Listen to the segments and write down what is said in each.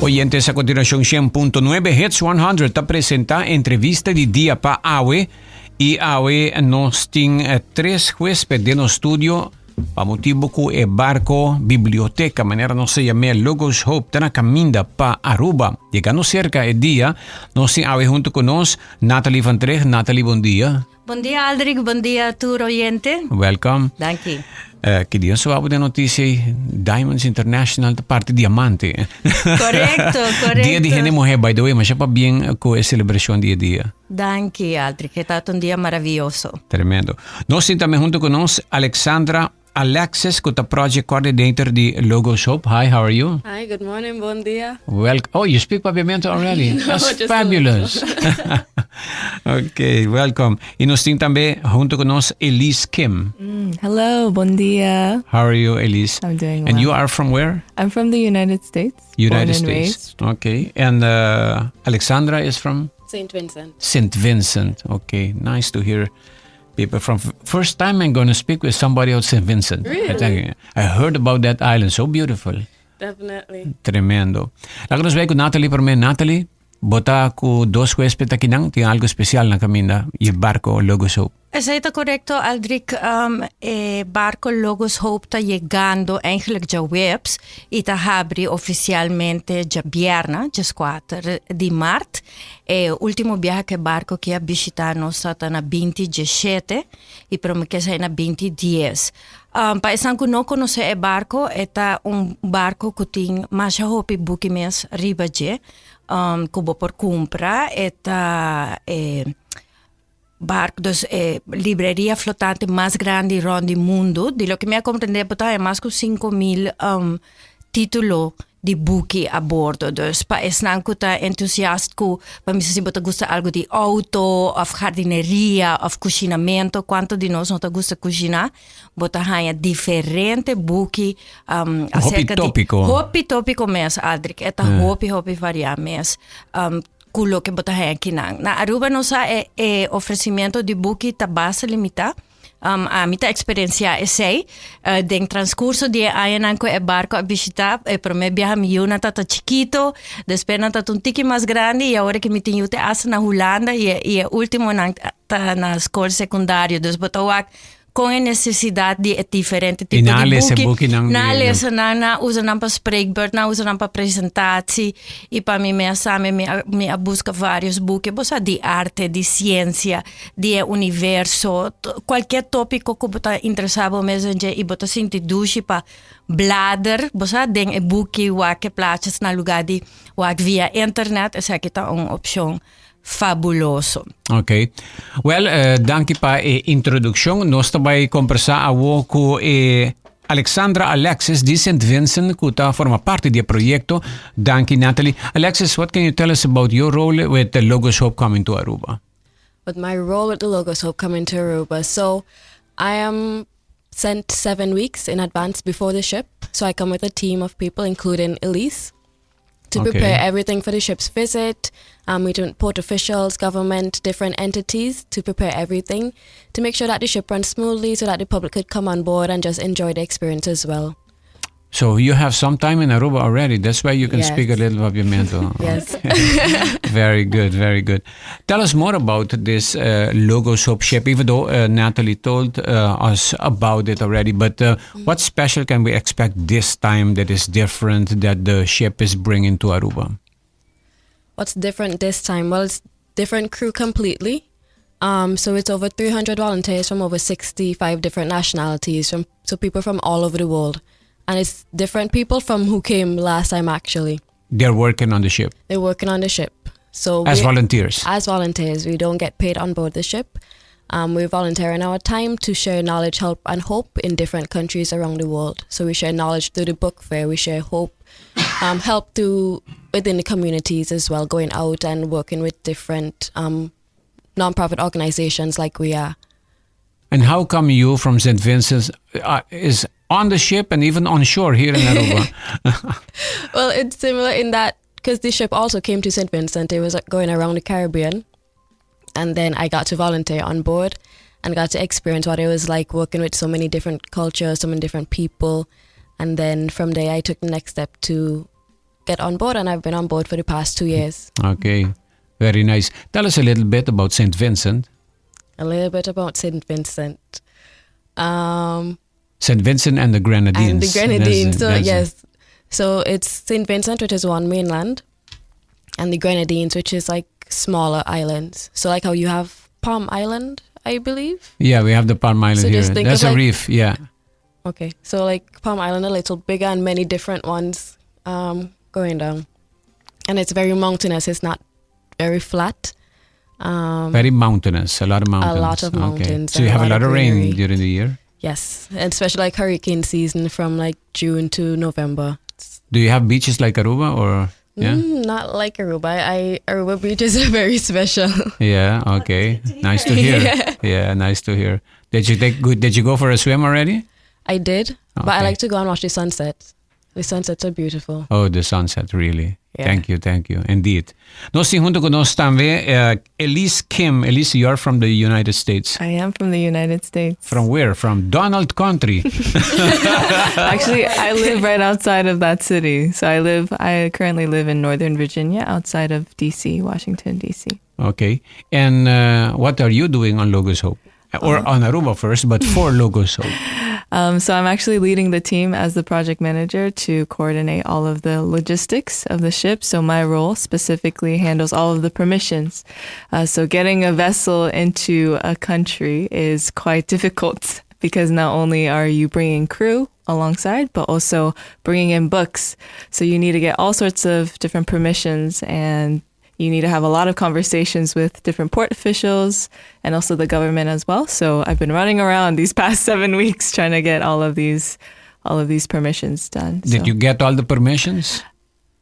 Oyentes, a continuación 100.9 Hits 100 te presenta Entrevista di Dia pa Awe. Y Awe nos ting 3 huéspedes de nos estudio pa motivo ku e barco biblioteca, manera no se llame Logos Hope, tana caminda pa Aruba. Llegando cerca el día, nos ting Awe junto con nos Nathalia van Trikt. Nathalia, buen día. Buen día, Aldrich. Buen día, tu oyente. Welcome. Dank je. Que dia zo de notitie Diamonds International de parte diamante. Correcto. Dia de gente mujer, by the way, mas pa bien com a celebração dia. Dank je, Aldrich. Het is un día maravilloso. Tremendo. Nós temos também junto conosco Alexandrea Alexis, que é project coordinator de Logos Hope. Hi, how are you? Hi, good morning, bom dia. Oh, you speak Papiamento already? That's fabulous. Okay, welcome. E nós temos também junto conosco Elise Kim. Hello, bon dia. How are you, Elise? I'm doing well. And you are from where? I'm from the United States. United born and States. raised. Okay. And Alexandra is from? St. Vincent. St. Vincent. Okay. Nice to hear people from... First time I'm going to speak with somebody else St. Vincent. Really? I heard about that island. So beautiful. Definitely. Tremendo. Lago nos vai com Nathalia por mim. Nathalia, bota com 2 huéspedes aqui não? Tem algo especial na caminda e barco Logos Hope. Está correcto, Aldrich. Barco Logos Hope está llegando eigenlijk ya webs y está abre oficialmente ya viernes, ya 4 de maart. Último viaje que barco que ha visitado nos está na 27 y prometo que sea na 2010. Para esse que não conhece o barco, é barco que tem mais hopi buque mes riba je, que por compra, barco dos libreria flotante mais grande rond do mundo. De lo que me ha comprendido é mais que 5,000 títulos de buque a bordo. Dus para esse que está entusiasta, para mim se você gosta algo de auto, ou jardineria, ou cozinamento, quanto de nós não gosta cozinhar, bota hanya diferente buque acerca de hopi tópico mes, Aldrich. Eta hopi variar mes. Culo que bota aqui na Aruba nos oferecimento de buque tabasa limitada. A minha experiência é sei, em transcurso de anos que barco a visitar, para mim viajar milhões tata chiquito, depois tata tiki mais grande e agora que me tenho te asa na Holanda e último na escola secundária, dus botou com a necessidade de diferente tipo de boek. Na lezen, na usa para spreekbeurt, na usa para apresentatie. E para mim, me busca vários boeken. Bosa de arte, de ciência, de universo. Qualquer tópico que você interessado mesmo e você sente duche para bladder. Bosa den boek que plaatjes na lugar de via internet. Essa aqui tá uma opção fabuloso. Ok. Well, danke pa introducción. Nós também conversar com Alexandrea Alexis de St. Vincent, que forma parte do projeto. Danke, Nathalia. Alexis, what can you tell us about your role with the Logos Hope coming to Aruba? With my role with the Logos Hope coming to Aruba, so I am sent 7 weeks in advance before the ship. So I come with a team of people, including Elise, to prepare everything for the ship's visit. We do port officials, government, different entities to prepare everything to make sure that the ship runs smoothly so that the public could come on board and just enjoy the experience as well. So you have some time in Aruba already. That's why you can speak a little Papiamento. Yes. Very good, very good. Tell us more about this Logos Hope ship, even though Nathalia told us about it already. But what special can we expect this time that is different that the ship is bringing to Aruba? What's different this time? Well, it's different crew completely. So it's over 300 volunteers from over 65 different nationalities, so people from all over the world. And it's different people from who came last time, actually. They're working on the ship? They're working on the ship. So as volunteers? As volunteers. We don't get paid on board the ship. We volunteer in our time to share knowledge, help, and hope in different countries around the world. So we share knowledge through the book fair. We share hope, help within the communities as well, going out and working with different non-profit organizations like we are. And how come you from St. Vincent is on the ship and even on shore here in Aruba? Well, it's similar in that because the ship also came to St. Vincent. It was going around the Caribbean. And then I got to volunteer on board and got to experience what it was like working with so many different cultures, so many different people. And then from there, I took the next step to get on board, and I've been on board for the past 2 years. Okay, very nice. Tell us a little bit about St. Vincent. A little bit about St. Vincent. St. Vincent and the Grenadines. And the Grenadines. That's yes. So it's St. Vincent, which is one mainland, and the Grenadines, which is like smaller islands. So like how you have Palm Island, I believe. Yeah, we have the Palm Island So here. just think That's of a like- reef, yeah. Okay. So like Palm Island, a little bigger, and many different ones going down. And it's very mountainous. It's not very flat. Very mountainous, a lot of mountains. A lot of mountains So you and have a lot of rain greenery. during the year? Yes, and especially like hurricane season from like June to November. Do you have beaches like Aruba or? Yeah. Not like Aruba. Aruba beaches are very special. Yeah, okay. Nice to hear. Yeah, nice to hear. Did you go for a swim already? I did, but I Okay. like to go and watch the sunset. The sunsets are beautiful. Oh, the sunset, really. Yeah. Thank you. Indeed. Nos si junto con nos staan weer Elise Kim. Elise, you are from the United States. I am from the United States. From where? From Donald Country. Actually, I live right outside of that city. So I currently live in Northern Virginia, outside of DC, Washington, DC. Okay. And what are you doing on Logos Hope? Or on Aruba first, but for Logos Hope. So I'm actually leading the team as the project manager to coordinate all of the logistics of the ship. So my role specifically handles all of the permissions. So getting a vessel into a country is quite difficult because not only are you bringing crew alongside, but also bringing in books. So you need to get all sorts of different permissions, and you need to have a lot of conversations with different port officials and also the government as well. So I've been running around these past 7 weeks trying to get all of these permissions done. Did you get all the permissions?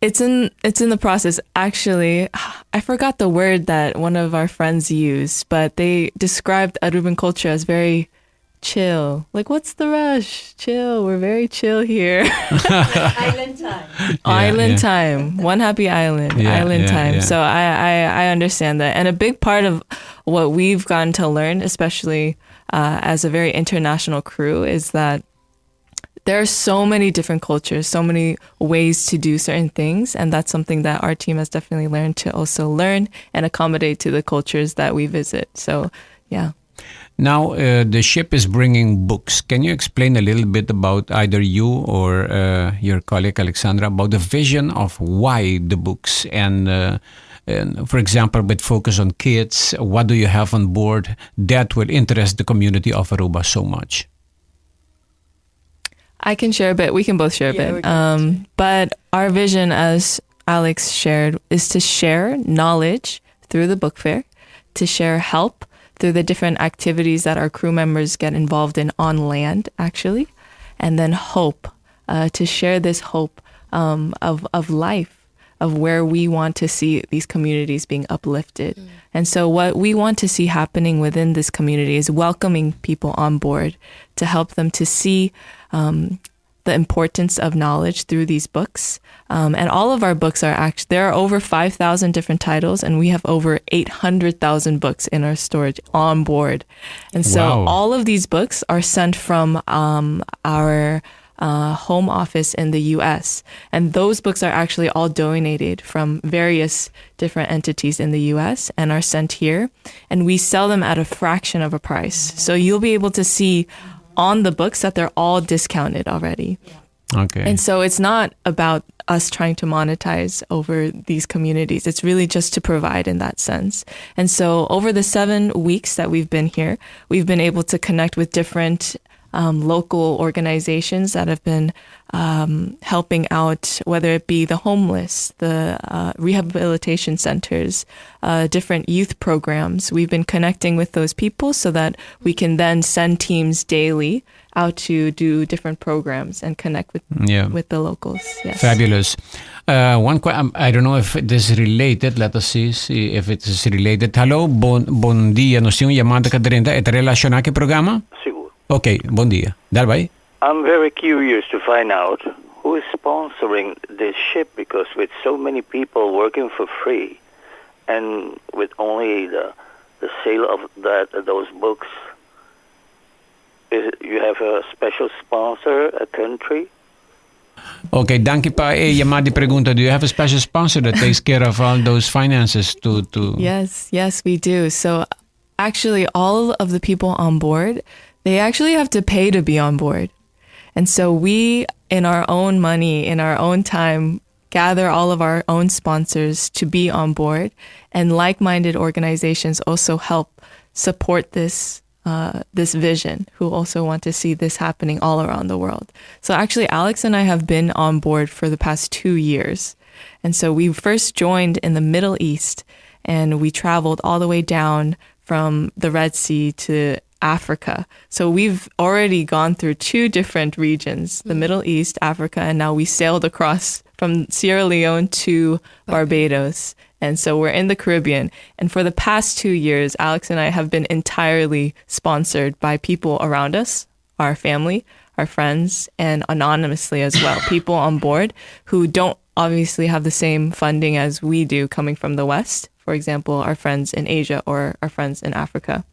It's in the process. Actually, I forgot the word that one of our friends used, but they described Aruban culture as very chill. Like, what's the rush? Chill. We're very chill here. Island time. Island time. One happy island. Yeah, Island yeah, time. yeah. So I understand that. And a big part of what we've gotten to learn, especially as a very international crew, is that there are so many different cultures, so many ways to do certain things. And that's something that our team has definitely learned to also learn and accommodate to the cultures that we visit. So, yeah. Now, the ship is bringing books. Can you explain a little bit about either you or your colleague Alexandra about the vision of why the books and for example, with focus on kids, what do you have on board that will interest the community of Aruba so much? I can share a bit. We can both share a Yeah, bit. we can. But our vision, as Alex shared, is to share knowledge through the book fair, to share help through the different activities that our crew members get involved in on land, actually, and then hope, to share this hope of life, of where we want to see these communities being uplifted. And so what we want to see happening within this community is welcoming people on board to help them to see the importance of knowledge through these books. And all of our books are there are over 5,000 different titles, and we have over 800,000 books in our storage on board. And so Wow. all of these books are sent from our home office in the U.S. And those books are actually all donated from various different entities in the U.S. and are sent here. And we sell them at a fraction of a price. So you'll be able to see on the books that they're all discounted already. Okay. And so it's not about us trying to monetize over these communities. It's really just to provide in that sense. And so over the 7 weeks that we've been here, we've been able to connect with different local organizations that have been helping out, whether it be the homeless, the rehabilitation centers, different youth programs. We've been connecting with those people so that we can then send teams daily out to do different programs and connect with the locals. Yes. Fabulous. I don't know if this is related. Let us see if it is related. Hello, bon dia. Nos stiamo chiamando Caterina. È relacionato al programma? Sicuro. Ok, bon dia. Dar vai. I'm very curious to find out who is sponsoring this ship, because with so many people working for free and with only the sale of those books, you have a special sponsor, a country? Okay, danke pa. Yamadi pregunta, do you have a special sponsor that takes care of all those finances to Yes, we do. So actually all of the people on board, they actually have to pay to be on board. And so we, in our own money, in our own time, gather all of our own sponsors to be on board. And like-minded organizations also help support this vision, who also want to see this happening all around the world. So actually, Alex and I have been on board for the past 2 years. And so we first joined in the Middle East, and we traveled all the way down from the Red Sea to Africa. So we've already gone through 2 different regions, the Middle East, Africa, and now we sailed across from Sierra Leone to Barbados. And so we're in the Caribbean. And for the past 2 years, Alex and I have been entirely sponsored by people around us, our family, our friends, and anonymously as well. People on board who don't obviously have the same funding as we do coming from the West. For example, our friends in Asia or our friends in Africa.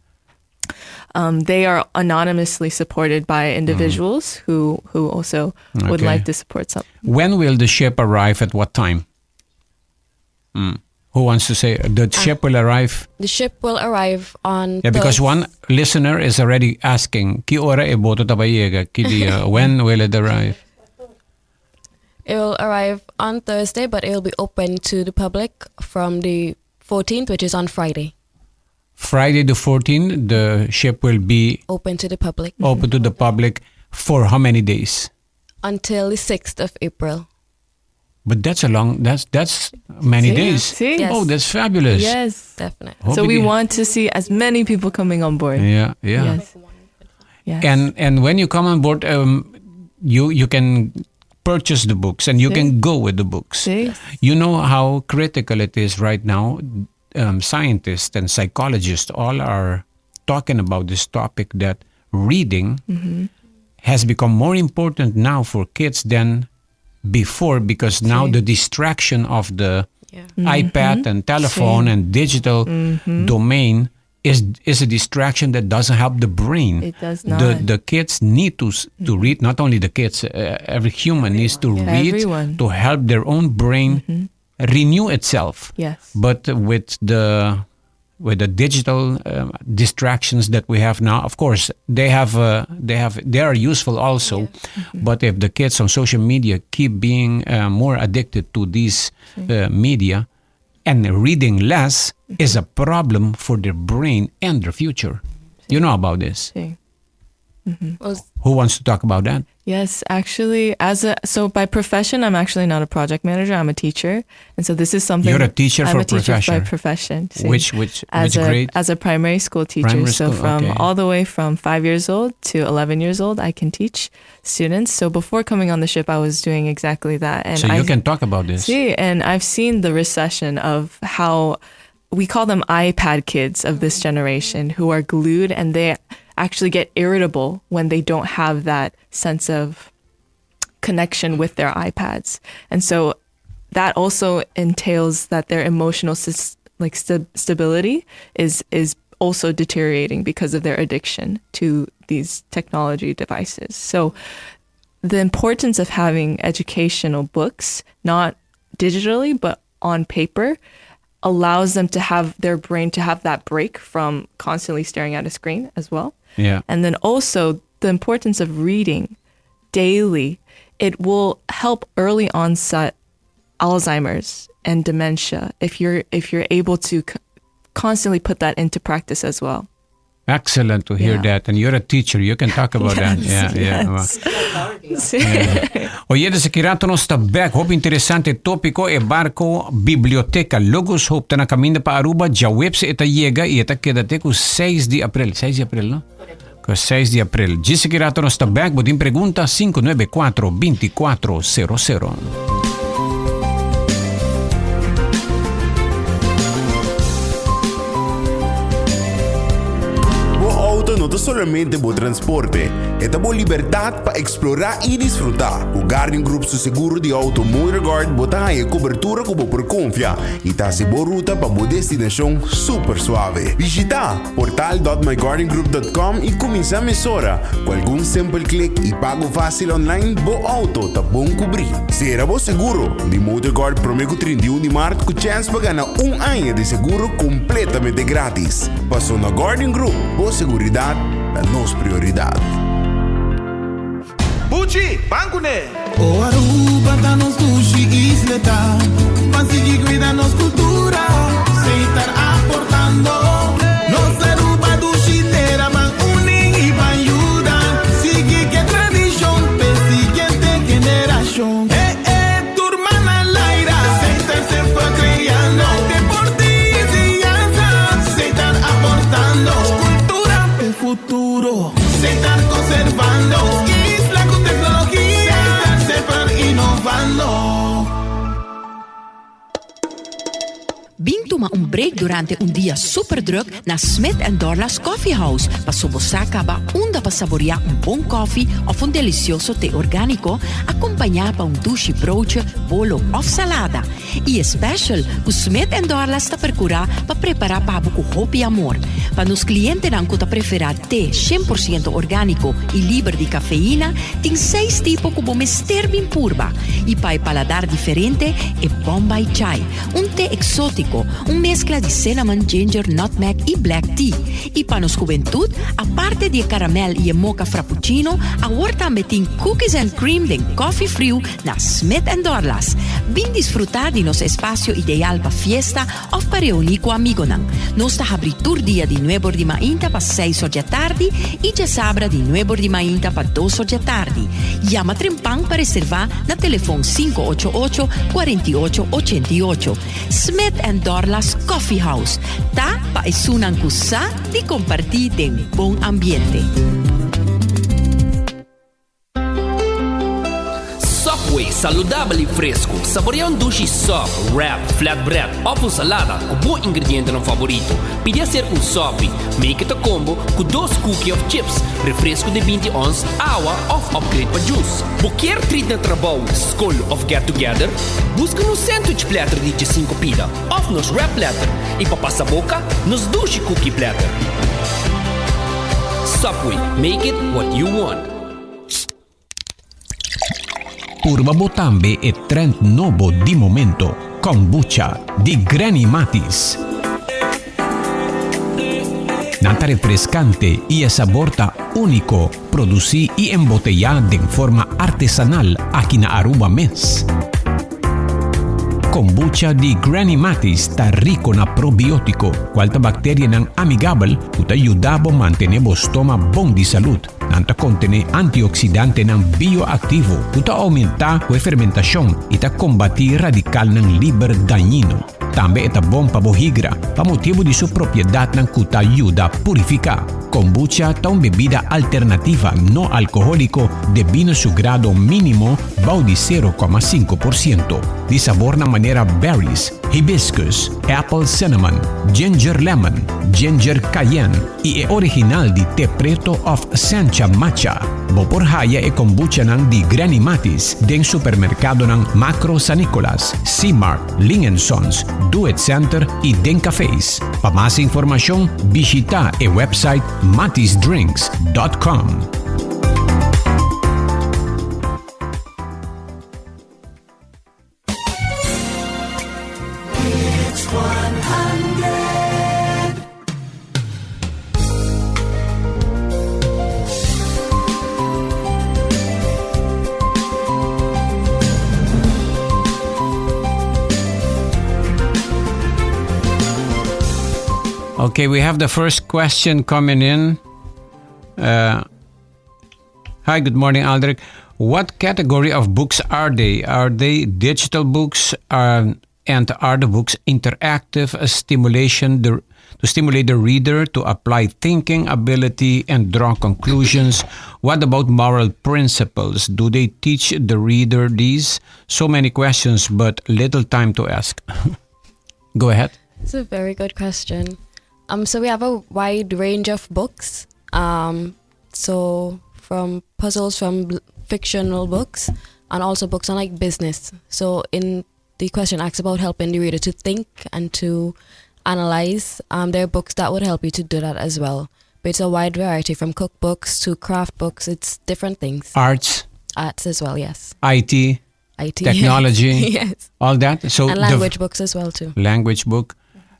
They are anonymously supported by individuals who also would like to support some. When will the ship arrive? At what time? Who wants to say the ship will arrive? The ship will arrive on Because one listener is already asking, "Ki ora e boto tabayega?" When will it arrive? It will arrive on Thursday, but it will be open to the public from the 14th, which is on Friday. Friday the 14th, the ship will be Open to the public. Open to the public for how many days? Until the 6th of April. But that's that's many days. See? Yes. Oh, that's fabulous. Yes. Definitely. So we want to see as many people coming on board. Yeah. Yes. Yes. And when you come on board, you can purchase the books and you can go with the books. See? You know how critical it is right now. Scientists and psychologists all are talking about this topic, that reading has become more important now for kids than before, because now the distraction of the iPad and telephone and digital domain is a distraction that doesn't help the brain. It does not. The kids need to read. Not only the kids, every human needs to read. Everyone. To help their own brain renew itself. Yes. But with the digital distractions that we have now, of course, they are useful also. But if the kids on social media keep being more addicted to these media, and reading less is a problem for their brain and their future. You know about this. See. Who wants to talk about that? Yes, actually, so by profession, I'm actually not a project manager. I'm a teacher, and so this is something. You're a teacher I'm for a teacher profession. by profession. See. Which grade? As a primary school teacher. Primary so school, from okay. all the way from 5 years old to 11 years old, I can teach students. So before coming on the ship, I was doing exactly that. And So you can talk about this. See, and I've seen the recession of how we call them iPad kids of this generation, who are glued, and they actually get irritable when they don't have that sense of connection with their iPads. And so that also entails that their emotional stability is also deteriorating because of their addiction to these technology devices. So the importance of having educational books, not digitally, but on paper, allows them to have their brain to have that break from constantly staring at a screen as well. Yeah. And then also the importance of reading daily. It will help early onset Alzheimer's and dementia if you're able to constantly put that into practice as well. Excellent to hear that. And you're a teacher. You can talk about that. Oye, sa kirato no stabek, hop interesante tópico e barco biblioteca logos hop na caminho para Aruba, já web se eta llega e eta quedate com 6 de abril. 6 de abril, no? Com 6 de abril. Disse kirato no stabek, botin pergunta 594-2400. solamente bo transporte, esta bo libertad para explorar y disfrutar. O Guardian Group su seguro de auto Motorguard bota a cobertura como por confia y ta se bo ruta para bo destinación super suave. Visita portal.myguardiangroup.com y comienza a mesora. Con algún simple click y pago fácil online, bo auto ta bon cubrir. Será bo seguro. De Motorguard promete 31 de maart con chance para ganar un año de seguro completamente gratis. Pasó na Guardian Group, bo seguridad, la nos prioridad. Bucci, bancune! O Aruba, danos sushi, isleta. Pansigi, cuidanos cultura. Se estar aportando. Nos Aruba, dushitera, van uning y van ayudan. Sigue que tradición, pe siguiente generación. Tu hermana Laira. Se estar creando. Deportes y danza. Se estar aportando. Cultura del futuro. Se estar conservando. Toma un break durante un día super druk na Smith & Dorla's Coffee House. Paso acaba onda para saborear un buen coffee of un delicioso té orgánico, acompañado pa un douche broodje, bolo of salada. Y special, o Smith & Dorla's está percurar para preparar para buco hopi amor. Para nos clientes dan que preferar té 100% orgánico y libre de cafeína, tem 6 tipos como mester bien purba. Y para el paladar diferente, es Bombay Chai, un té exótico, un mezcla de cinnamon, ginger, nutmeg y black tea. Y para nos juventud, aparte de caramel y mocha frappuccino, ahora también tiene cookies and cream de coffee frío na Smith & Dorla's. Bien disfrutar de nuestro espacio ideal para fiesta o para reunir con amigos. Nos abritur día de 9 de mañana para 6 horas de tarde y ya sabra de 9 de mañana para 2 horas de tarde. Llama Trempang para reservar na teléfono 588-4888. Smith & Dorla's Coffee House. Ta pa esunan kusa de compartir de un buen ambiente. Subway, saudável e fresco. Saboreia um sushi soft, wrap, flatbread ou uma salada com bom ingrediente no favorito. Pide a ser um sopi, make it a combo com 2 cookies of chips, refresco de 20 ons, água ou upgrade para juice. Qualquer treat na trabalho, school ou get together, busca no sandwich platter de 5 pila ou nos wrap platter e para passar a boca, nos sushi cookie platter. Subway, make it what you want. Purba Botambe e trend novo di momento, kombucha di Granny Matis. Nata refrescante y el sabor único, producí y embotellada de forma artesanal aquí na Aruba mes. Kombucha di Granny Matis está rico na probiótico, cualta bacteria nan amigable, que ayuda a mantener o estómago bon de salud. Nanta contiene antioxidante nan bioactivo, que aumenta la fermentación y combatir radical nan liber dañino. También es bom para bohigra, para motivo de su propiedad nan que ayuda a purificar. Kombucha es una bebida alternativa no alcohólico de vino su grado mínimo bau de 0,5%. De sabor na manera berries, hibiscus, apple cinnamon, ginger lemon, ginger cayenne y es original de té preto of Sancha matcha. Por haya e kombucha ng di Granny Matis den supermercado ng Macro San Nicolas, C-Mart, Sons, Do It Center y den cafés. Para más información, visita el website matisdrinks.com. Okay, we have the first question coming in. Hi, good morning, Aldrich. What category of books are they? Are they digital books and are the books interactive to stimulate the reader to apply thinking ability and draw conclusions? What about moral principles? Do they teach the reader these? So many questions, but little time to ask. Go ahead. It's a very good question. So we have a wide range of books So from puzzles from fictional books and also books on like business. So in the question asks about helping the reader to think and to analyze. There are books that would help you to do that as well. But it's a wide variety from cookbooks to craft books. It's different things. Arts as well, yes. IT, technology, yes. all that. So And language books as well too. Language book,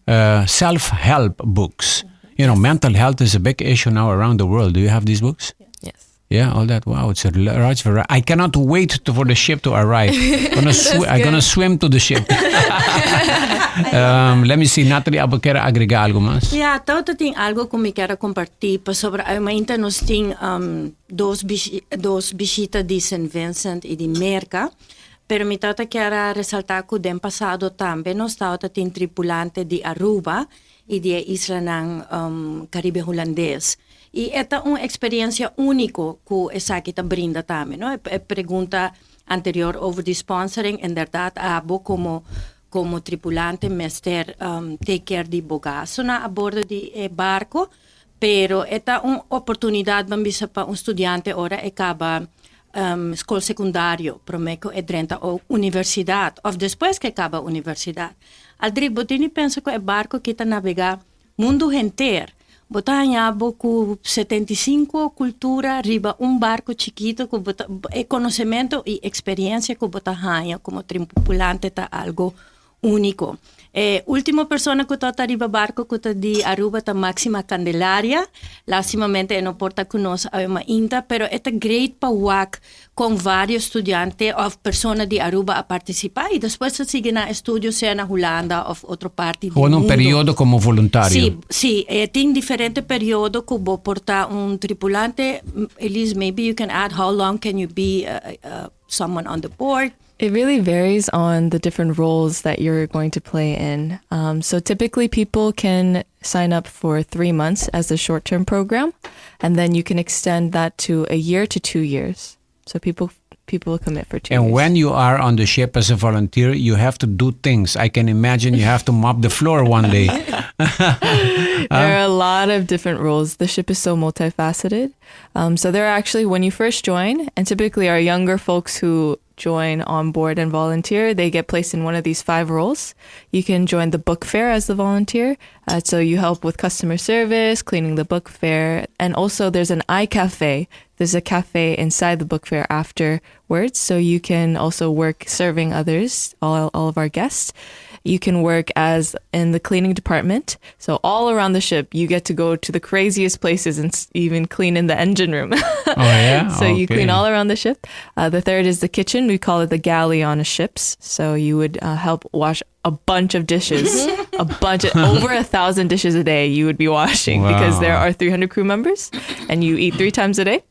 self-help books. Mental health is a big issue now around the world. Do you have these books? Yes. Yeah, all that. Wow, it's a large variety. I cannot wait for the ship to arrive. I'm gonna swim to the ship. Let me see, Nathalie, ¿algo quer agregar algo más? Ja, todo tem algo que me quero compartilhar sobre ainda nós tem dos visitas de St. Vincent e de Merca, pero me tata quero ressaltar que no passado também nós tem tripulante de Aruba e de isla ng Caribe holandês. E esta é uma experiência única que essa aqui brinda também, não? A pergunta anterior over the sponsoring, en verdad, abo como tripulante mestre take care de bagaço a bordo de barco, pero esta é uma oportunidade para um estudante ora acaba escola secundário, prometo é dentro da universidade, ou depois que acaba a universidade. Aldrich, botini pensa que é barco que está navegar mundo inteiro. Botanya com 75 cultura riba barco chiquito com conhecimento e experiência que botanya como tripulante tá algo único. Última persona que está riba barco que está de Aruba tá Máxima Candelaria. Lastimamente não porta conosco ainda, pero é great para work com vários estudantes ou pessoas de Aruba a participar e depois se seguir na estudo seja na Holanda ou outra parte do mundo. Ou período como voluntário. Sim, tem diferente período que vou portar tripulante. Elise, maybe you can add how long can you be someone on the board? It really varies on the different roles that you're going to play in. So typically people can sign up for 3 months as the short-term program, and then you can extend that to a year to 2 years. So people commit for 2 years. And when you are on the ship as a volunteer, you have to do things. I can imagine you have to mop the floor one day. There are a lot of different roles. The ship is so multifaceted. So there are actually, when you first join, and typically our younger folks who join on board and volunteer, they get placed in one of these 5 roles. You can join the book fair as the volunteer. So you help with customer service, cleaning the book fair. And also there's an iCafe. There's a cafe inside the book fair afterwards. So you can also work serving others, all of our guests. You can work as in the cleaning department. So all around the ship, you get to go to the craziest places and even clean in the engine room. Oh, yeah? So you clean all around the ship. The third is the kitchen. We call it the galley on a ships. So you would help wash a bunch of dishes, over 1,000 dishes a day you would be washing. Wow. Because there are 300 crew members and you eat 3 times a day.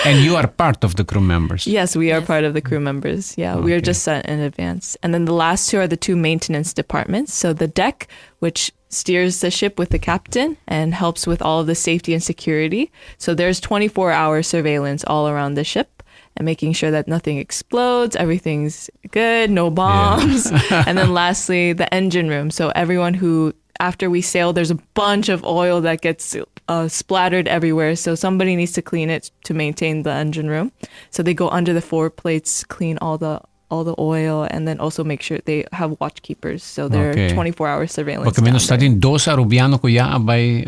And you are part of the crew members. Yes, we are part of the crew members. Yeah, we are just sent in advance. And then the last 2 are the 2 maintenance departments. So the deck, which steers the ship with the captain and helps with all of the safety and security. So there's 24-hour surveillance all around the ship and making sure that nothing explodes, everything's good, no bombs. Yeah. And then lastly, the engine room. So everyone who, after we sail, there's a bunch of oil that gets splattered everywhere. So somebody needs to clean it to maintain the engine room. So they go under the 4 plates, clean all the oil, and then also make sure they have watchkeepers. So they're 24-hour surveillance. Porque menos está en 2 arubianos que ya vai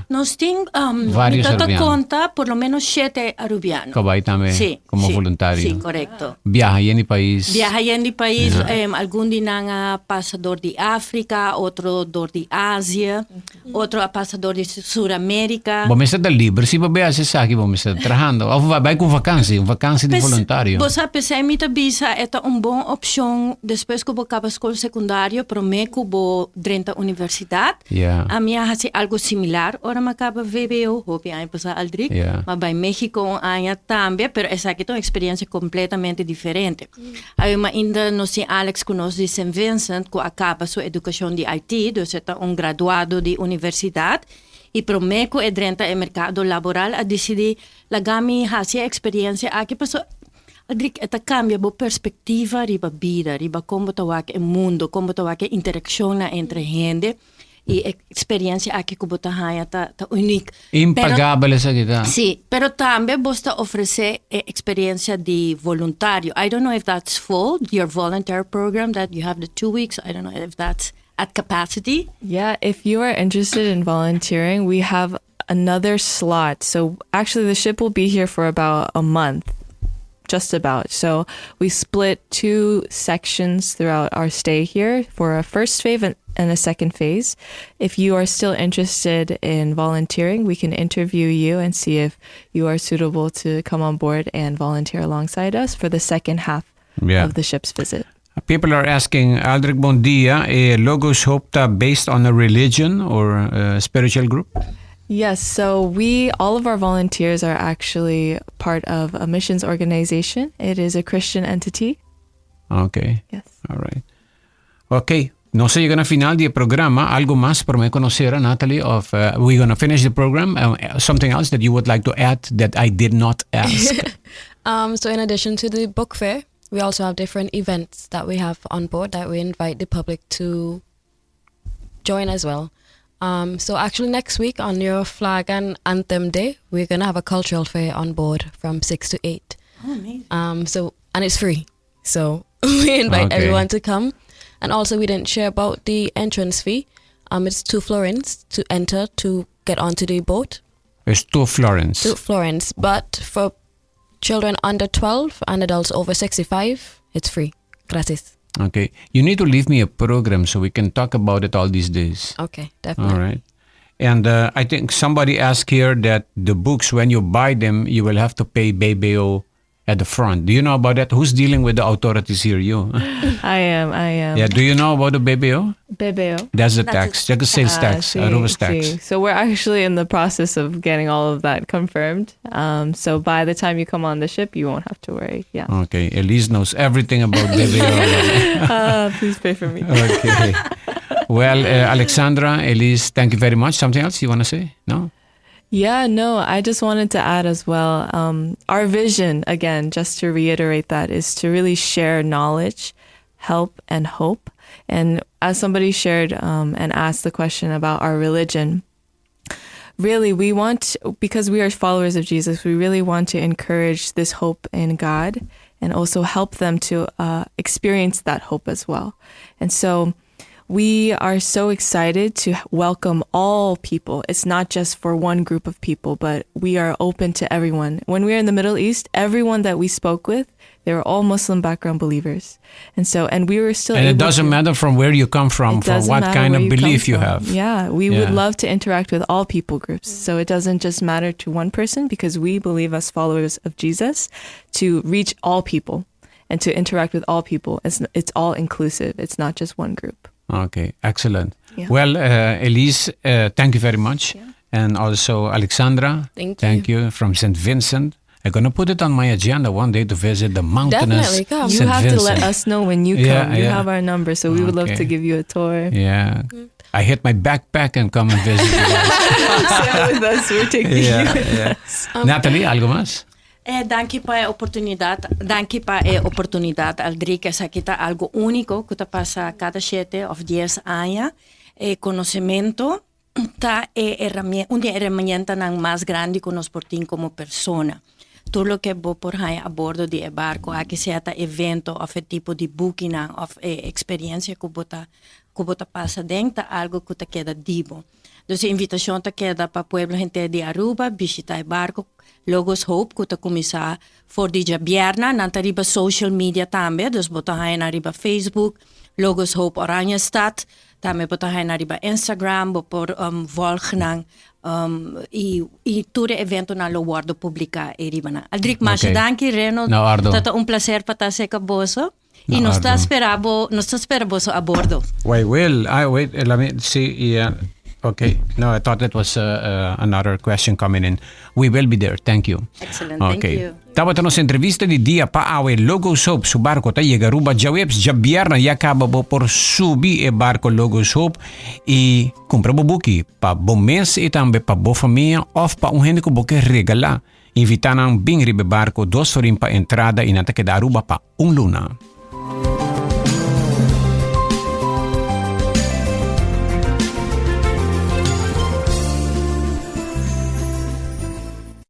Nós tem vários arubianos. Conta por lo menos 7 arubianos. Que vai também como voluntário. Sim, correcto. Viaja aí no país. Viaja aí no país. Algum dinanga passador de África, outro dor de Ásia, outro passador de Sul-América. Bom, está livre. Se você se sabe que você está trabalhando, ou vai com vacância de voluntário. Você pensa em visa é uma boa opção depois que você acaba a escola secundária, para mim que vou dentro da universidade. Yeah. A minha é algo similar. Ora me acaba VBO, hope aí para Aldrich, mas vai México aí também, pero essa aqui é uma experiência completamente diferente. Aí ainda nós temos Alex conosco de St. Vincent, que acaba sua educação de IT, então é graduado de universidade. E para mim que é dentro do mercado laboral, a decidir a gami fazer a experiência aqui para Aldrich, esta cambia a perspectiva riba vida, riba como tawak o mundo, como tawak a interação entre gente. e experiência aqui que bota haya tá única. Impagável essa kita. Sim, pero também basta oferecer experiência de voluntário. I don't know if that's full, your volunteer program that you have the 2 weeks. I don't know if that's at capacity. Yeah, if you are interested in volunteering, we have another slot. So actually the ship will be here for about a month. Just about. So we split 2 sections throughout our stay here for a first phase and a second phase. If you are still interested in volunteering, we can interview you and see if you are suitable to come on board and volunteer alongside us for the second half of the ship's visit. People are asking, Aldrich, bon dia, Logos Hope based on a religion or a spiritual group? Yes, so all of our volunteers are actually part of a missions organization. It is a Christian entity. Okay. Yes. All right. Okay. No se llega al final del programa. Algo más por me conocer, Nathalie, of we're going to finish the program. Something else that you would like to add that I did not ask? So in addition to the book fair, we also have different events that we have on board that we invite the public to join as well. So actually next week on your flag and anthem day, we're going to have a cultural fair on board from 6 to 8. Oh, amazing. And it's free. So we invite everyone to come. And also we didn't share about the entrance fee. It's 2 florins to enter to get onto the boat. It's 2 florins. 2 florins. But for children under 12 and adults over 65, it's free. Gratis. Okay. You need to leave me a program so we can talk about it all these days. Okay, definitely. All right. And I think somebody asked here that the books, when you buy them, you will have to pay BBO at the front. Do you know about that? Who's dealing with the authorities here? You? I am. Yeah. Do you know about the BBO? BBO. That's the tax. That's the sales tax. Aruba's tax. So we're actually in the process of getting all of that confirmed. So by the time you come on the ship, you won't have to worry. Yeah. Okay. Elise knows everything about BBO. Please pay for me. Okay. Well, Alexandra, Elise, thank you very much. Something else you want to say? No? Yeah, no, I just wanted to add as well, our vision, again, just to reiterate that, is to really share knowledge, help, and hope. And as somebody shared and asked the question about our religion, really we want, because we are followers of Jesus, we really want to encourage this hope in God and also help them to experience that hope as well. And so we are so excited to welcome all people. It's not just for one group of people, but we are open to everyone. When we were in the Middle East, everyone that we spoke with, they were all Muslim background believers. And we were still And it doesn't matter from where you come from what kind of belief you have. Yeah, we would love to interact with all people groups. So it doesn't just matter to one person, because we believe as followers of Jesus to reach all people and to interact with all people. It's all inclusive. It's not just one group. Okay, excellent. Yeah. Well, Elise, thank you very much. Yeah. And also Alexandra, thank you from St. Vincent. I'm going to put it on my agenda one day to visit the mountainous Definitely come. St. You have Vincent. to let us know when you come. You have our number, so we would love to give you a tour. Yeah. I hit my backpack and come and visit you guys. Stay with us, we're taking you. Nathalie, algo más? Danke pa oportunidad, Aldrich, sa kita algo único que pasa cada 7 of 10 años. Conocimiento ta una herramienta más grande que nos portin como persona. Todo lo que vos por ahí a bordo de barco, a que sea evento o tipo de booking o experiencia que bota pasa dentro, algo que te queda divo. Dus a invitação te queda para o pueblo gente de Aruba, visitar o barco, Logos Hope, que te começar for dia bierna, na riba social media também, dus bota aí na riba Facebook, Logos Hope Oranjestad, também bota aí na riba Instagram, por volgen e todo evento na lo guardo publica e riba na. Aldrich, mas danke Reno, tata placer para estar caboso. E nós está esperando a bordo. Wait, let me see. Yeah. Okay. No, I thought that was another question coming in. We will be there. Thank you. Excellent. Thank you. Tapat nos entrevista di dia pa awe Logos Hope su barco ta yega Aruba jawebs jabierna yakaba bo por subi e barco Logos Hope e compra bo buki pa bo mes e tambe pa bo família of pa un gente ko bo ke regala. Invitanang bing ribe barco 2 florin pa entrada in atake da Aruba pa un luna.